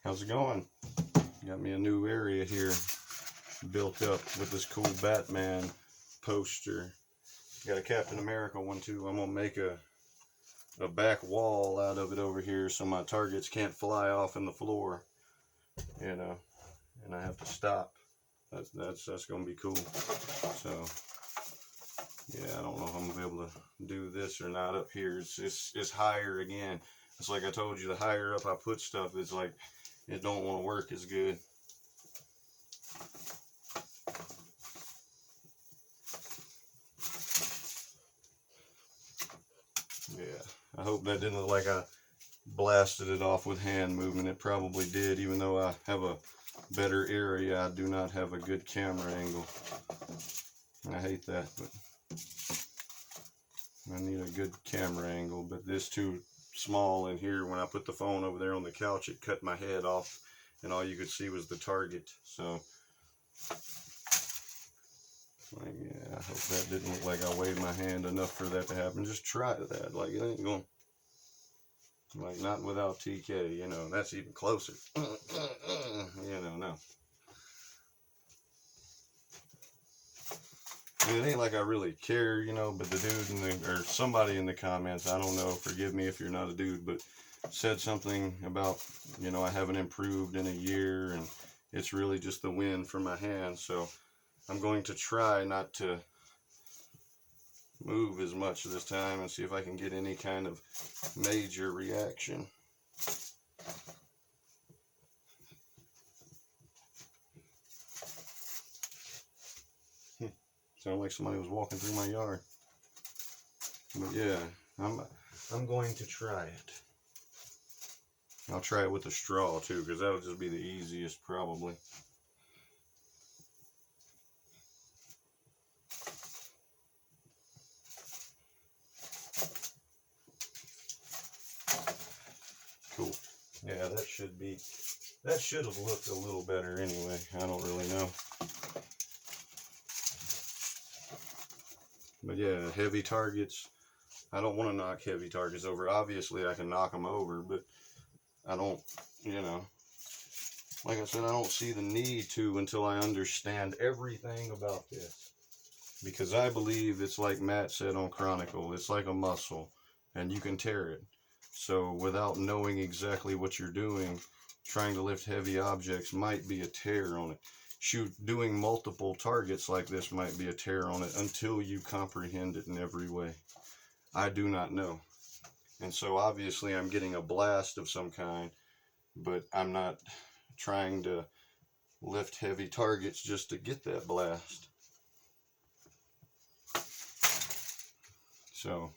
How's it going? Got me a new area here built up with this cool Batman poster. Got a Captain America one too. I'm gonna make a back wall out of it over here so my targets can't fly off in the floor, you know, and I have to stop. That's gonna be cool. So yeah, I don't know if I'm gonna be able to do this or not up here. It's higher again. It's like I told you, the higher up I put stuff, it's like it don't want to work as good. Yeah, I hope that didn't look like I blasted it off with hand movement. It probably did, even though I have a better area. I do not have a good camera angle. I hate that, but I need a good camera angle. But this too small in here. When I put the phone over there on the couch, it cut my head off and all you could see was the target. So like, yeah, I hope that didn't look like I waved my hand enough for that to happen. Just try that. Like, it ain't going, like, not without TK, you know, that's even closer. You know, no. And it ain't like I really care, you know, but the dude or somebody in the comments, I don't know, forgive me if you're not a dude, but said something about, you know, I haven't improved in a year and it's really just the wind from my hand. So I'm going to try not to move as much this time and see if I can get any kind of major reaction. Sounded like somebody was walking through my yard. But yeah, I'm going to try it. I'll try it with a straw too, because that'll just be the easiest probably. Cool. Yeah, that should have looked a little better anyway. I don't really know. But yeah, heavy targets, I don't want to knock heavy targets over. Obviously, I can knock them over, but I don't, you know, like I said, I don't see the need to until I understand everything about this. Because I believe it's like Matt said on Chronicle, it's like a muscle, and you can tear it. So without knowing exactly what you're doing, trying to lift heavy objects might be a tear on it. Shoot, doing multiple targets like this might be a tear on it until you comprehend it in every way. I do not know. And so obviously I'm getting a blast of some kind, but I'm not trying to lift heavy targets just to get that blast. So,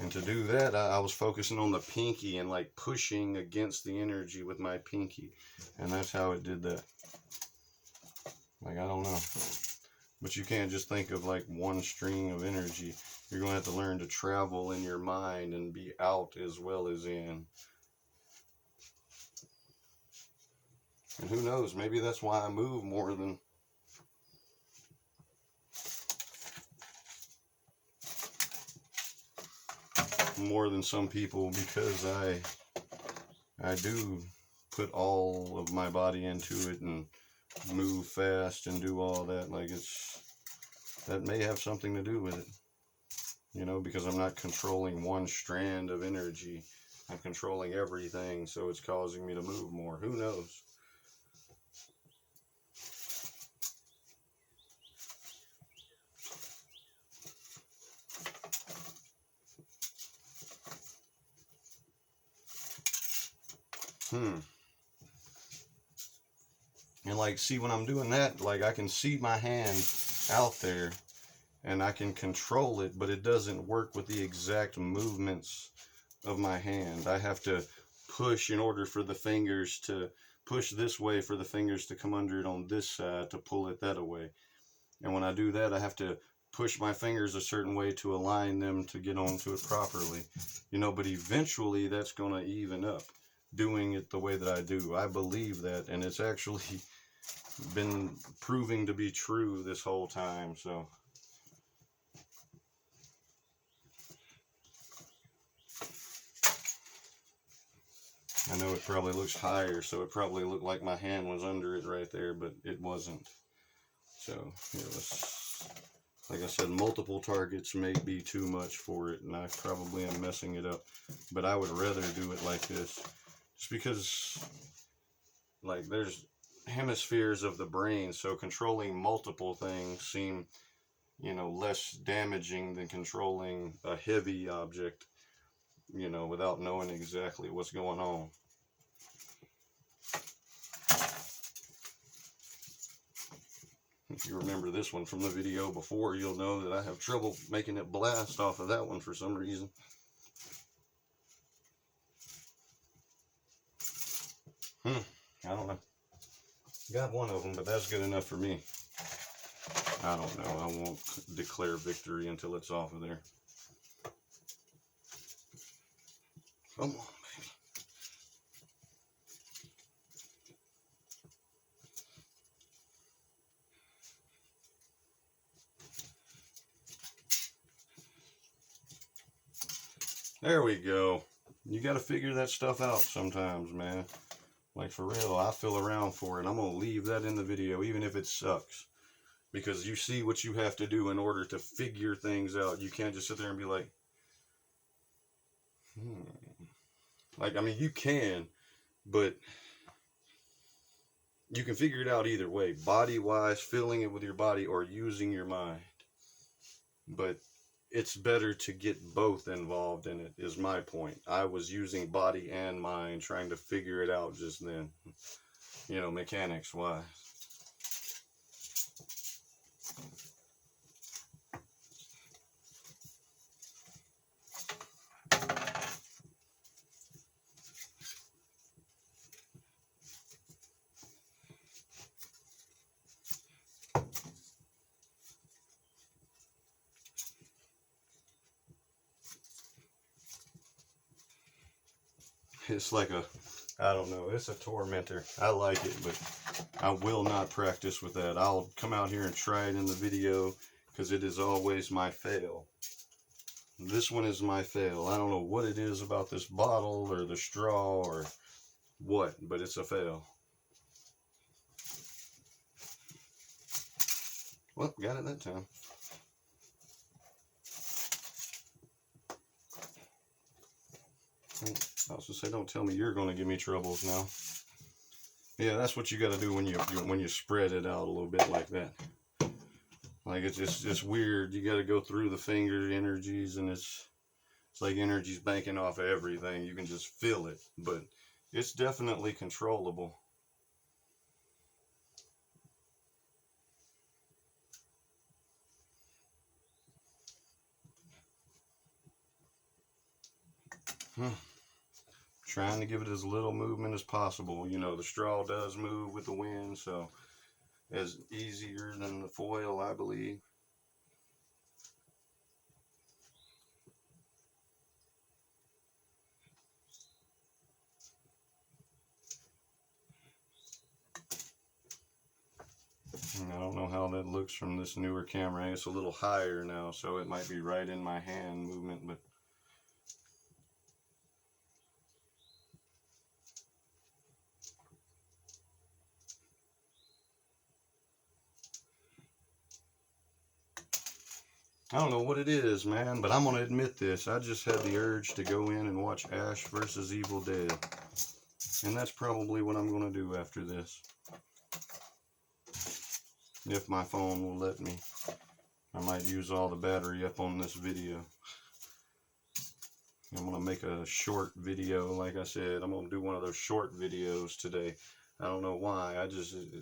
and to do that, I was focusing on the pinky and like pushing against the energy with my pinky. And that's how it did that. Like, I don't know. But you can't just think of like one string of energy. You're going to have to learn to travel in your mind and be out as well as in. And who knows, maybe that's why I move more than some people, because I do put all of my body into it and move fast and do all that. Like, that may have something to do with it, you know, because I'm not controlling one strand of energy. I'm controlling everything, so it's causing me to move more. Who knows? And like, see, when I'm doing that, like, I can see my hand out there and I can control it, but it doesn't work with the exact movements of my hand. I have to push in order for the fingers to push this way, for the fingers to come under it on this side to pull it that way. And when I do that, I have to push my fingers a certain way to align them to get onto it properly, you know. But eventually that's going to even up doing it the way that I do. I believe that, and it's actually been proving to be true this whole time. So I know it probably looks higher, so it probably looked like my hand was under it right there, but it wasn't. So here, like I said, multiple targets may be too much for it, and I probably am messing it up. But I would rather do it like this, just because, like, there's hemispheres of the brain, so controlling multiple things seem, you know, less damaging than controlling a heavy object, you know, without knowing exactly what's going on. If you remember this one from the video before, you'll know that I have trouble making it blast off of that one for some reason. I don't know. Got one of them, but that's good enough for me. I don't know. I won't declare victory until it's off of there. Come on, baby. There we go. You got to figure that stuff out sometimes, man. Like, for real, I feel around for it. I'm going to leave that in the video, even if it sucks. Because you see what you have to do in order to figure things out. You can't just sit there and be like, Like, I mean, you can, but you can figure it out either way. Body-wise, filling it with your body, or using your mind. But it's better to get both involved in it, is my point. I was using body and mind, trying to figure it out just then. You know, mechanics-wise. It's like a, I don't know, it's a tormentor. I like it, but I will not practice with that. I'll come out here and try it in the video, because it is always my fail. This one is my fail. I don't know what it is about this bottle or the straw or what, but it's a fail. Well, got it that time. I was gonna say, don't tell me you're gonna give me troubles now. Yeah, that's what you got to do when you spread it out a little bit like that. Like, it's just weird. You got to go through the finger energies, and it's like energy's banking off of everything. You can just feel it, but it's definitely controllable. Trying to give it as little movement as possible. You know, the straw does move with the wind, so it's easier than the foil, I believe. And I don't know how that looks from this newer camera. It's a little higher now, so it might be right in my hand movement, but I don't know what it is, man, but I'm going to admit this. I just had the urge to go in and watch Ash vs. Evil Dead. And that's probably what I'm going to do after this. If my phone will let me. I might use all the battery up on this video. I'm going to make a short video, like I said. I'm going to do one of those short videos today. I don't know why.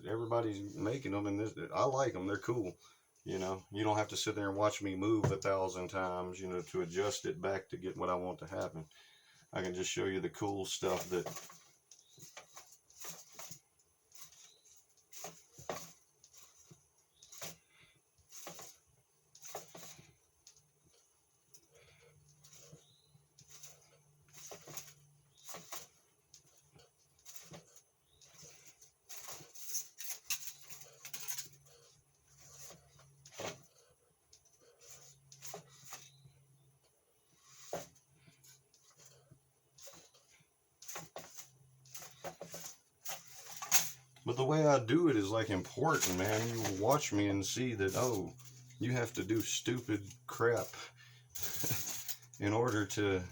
Everybody's making them, and I like them. They're cool. You know, you don't have to sit there and watch me move 1,000 times, you know, to adjust it back to get what I want to happen. I can just show you the cool stuff that But the way I do it is like important, man. You watch me and see that, oh, you have to do stupid crap in order to,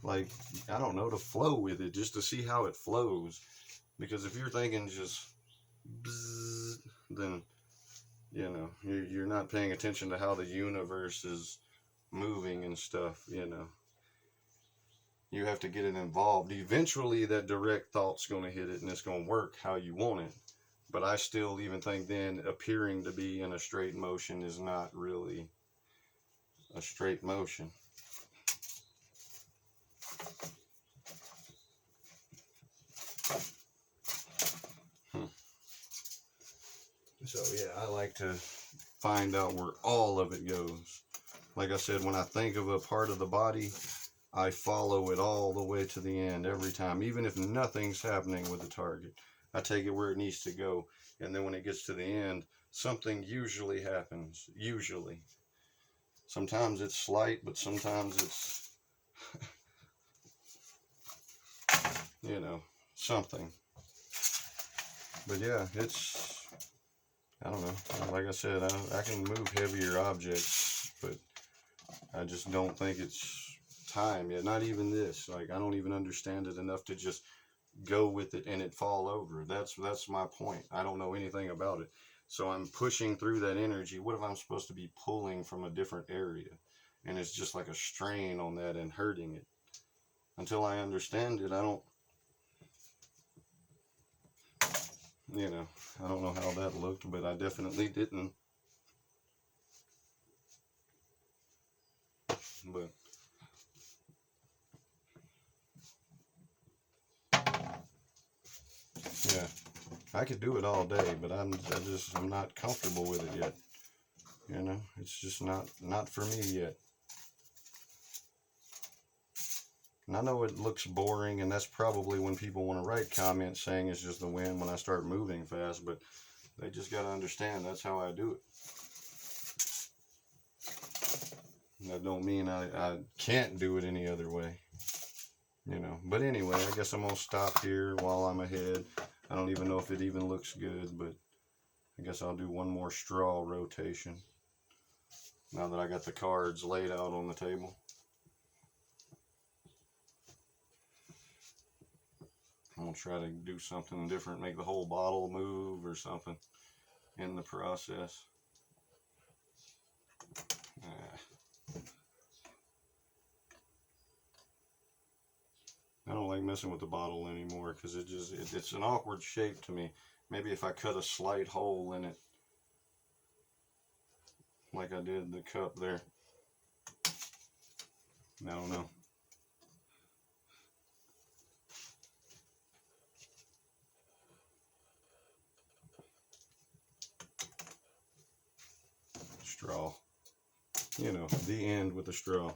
like, I don't know, to flow with it, just to see how it flows. Because if you're thinking just bzzz, then, you know, you're not paying attention to how the universe is moving and stuff, you know. You have to get it involved. Eventually, that direct thought's going to hit it, and it's going to work how you want it. But I still even think then appearing to be in a straight motion is not really a straight motion. So yeah, I like to find out where all of it goes. Like I said, when I think of a part of the body, I follow it all the way to the end every time. Even if nothing's happening with the target, I take it where it needs to go. And then when it gets to the end, something usually happens. Usually. Sometimes it's slight, but sometimes it's, you know, something. But yeah, it's, I don't know. Like I said, I can move heavier objects, but I just don't think it's time yet. Not even this. Like, I don't even understand it enough to just go with it and it fall over. That's my point. I don't know anything about it. So I'm pushing through that energy. What if I'm supposed to be pulling from a different area? And it's just like a strain on that and hurting it. Until I understand it, I don't, you know, I don't know how that looked, but I definitely didn't. But yeah, I could do it all day, but I'm not comfortable with it yet. You know, it's just not for me yet. And I know it looks boring, and that's probably when people want to write comments saying it's just the wind when I start moving fast, but they just got to understand that's how I do it. That don't mean I can't do it any other way, you know. But anyway, I guess I'm going to stop here while I'm ahead. I don't even know if it even looks good, but I guess I'll do one more straw rotation now that I got the cards laid out on the table. I'm going to try to do something different, make the whole bottle move or something in the process. I don't like messing with the bottle anymore because it's an awkward shape to me. Maybe if I cut a slight hole in it, like I did the cup there. I don't know. Straw. You know, the end with the straw.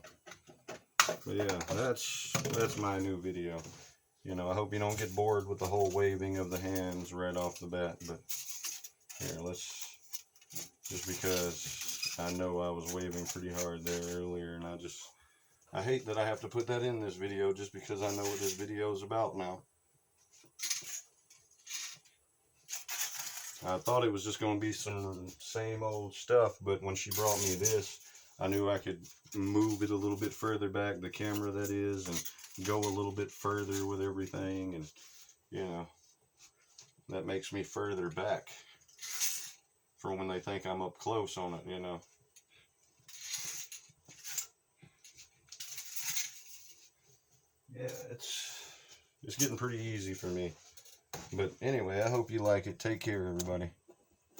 But yeah, that's my new video. You know, I hope you don't get bored with the whole waving of the hands right off the bat. But here, just because I know I was waving pretty hard there earlier, and I hate that I have to put that in this video just because I know what this video is about now. I thought it was just going to be some same old stuff, but when she brought me this, I knew I could move it a little bit further back, the camera that is, and go a little bit further with everything, and, you know, that makes me further back for when they think I'm up close on it, you know. Yeah, it's getting pretty easy for me. But anyway, I hope you like it. Take care, everybody.